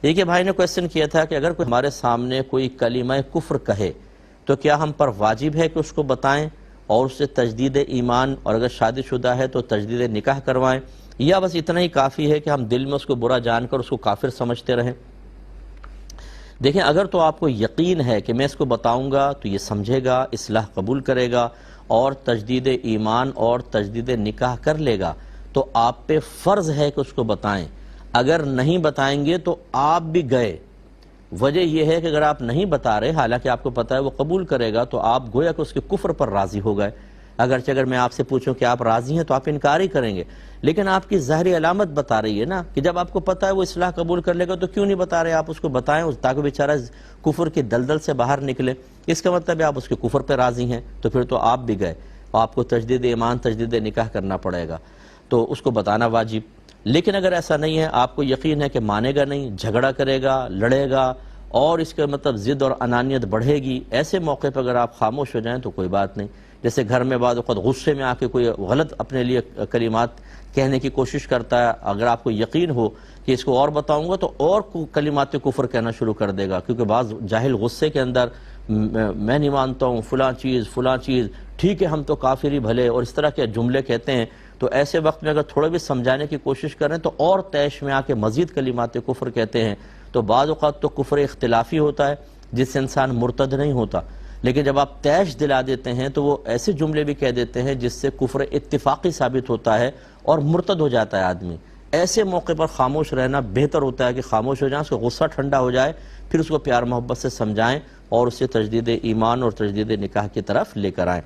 ایک بھائی نے کویسچن کیا تھا کہ اگر کوئی ہمارے سامنے کوئی کلمہ کفر کہے تو کیا ہم پر واجب ہے کہ اس کو بتائیں اور اس سے تجدید ایمان، اور اگر شادی شدہ ہے تو تجدید نکاح کروائیں، یا بس اتنا ہی کافی ہے کہ ہم دل میں اس کو برا جان کر اس کو کافر سمجھتے رہیں؟ دیکھیں، اگر تو آپ کو یقین ہے کہ میں اس کو بتاؤں گا تو یہ سمجھے گا، اصلاح قبول کرے گا اور تجدید ایمان اور تجدید نکاح کر لے گا، تو آپ پہ فرض ہے کہ اس کو بتائیں۔ اگر نہیں بتائیں گے تو آپ بھی گئے۔ وجہ یہ ہے کہ اگر آپ نہیں بتا رہے، حالانکہ آپ کو پتہ ہے وہ قبول کرے گا، تو آپ گویا کہ اس کے کفر پر راضی ہو گئے۔ اگرچہ اگر میں آپ سے پوچھوں کہ آپ راضی ہیں تو آپ انکار ہی کریں گے، لیکن آپ کی ظاہری علامت بتا رہی ہے نا کہ جب آپ کو پتہ ہے وہ اصلاح قبول کر لے گا تو کیوں نہیں بتا رہے؟ آپ اس کو بتائیں تاکہ بیچارہ کفر کی دلدل سے باہر نکلے۔ اس کا مطلب ہے آپ اس کے کفر پہ راضی ہیں، تو پھر تو آپ بھی گئے اور آپ کو تجدید ایمان تجدید نکاح کرنا پڑے گا، تو اس کو بتانا واجب۔ لیکن اگر ایسا نہیں ہے، آپ کو یقین ہے کہ مانے گا نہیں، جھگڑا کرے گا، لڑے گا اور اس کا مطلب ضد اور انانیت بڑھے گی، ایسے موقع پر اگر آپ خاموش ہو جائیں تو کوئی بات نہیں۔ جیسے گھر میں بعض اوقات غصے میں آ کے کوئی غلط اپنے لیے کلمات کہنے کی کوشش کرتا ہے، اگر آپ کو یقین ہو کہ اس کو اور بتاؤں گا تو اور کلمات کفر کہنا شروع کر دے گا، کیونکہ بعض جاہل غصے کے اندر میں نہیں مانتا ہوں فلاں چیز ٹھیک ہے، ہم تو کافر ہی بھلے، اور اس طرح کے جملے کہتے ہیں۔ تو ایسے وقت میں اگر تھوڑا بھی سمجھانے کی کوشش کریں تو اور طیش میں آ کے مزید کلمات کفر کہتے ہیں۔ تو بعض اوقات تو کفر اختلافی ہوتا ہے جس سے انسان مرتد نہیں ہوتا، لیکن جب آپ طیش دلا دیتے ہیں تو وہ ایسے جملے بھی کہہ دیتے ہیں جس سے کفر اتفاقی ثابت ہوتا ہے اور مرتد ہو جاتا ہے آدمی۔ ایسے موقع پر خاموش رہنا بہتر ہوتا ہے کہ خاموش ہو جائیں، اس کا غصہ ٹھنڈا ہو جائے، پھر اس کو پیار محبت سے سمجھائیں اور اسے تجدید ایمان اور تجدید نکاح کی طرف لے کر آئیں۔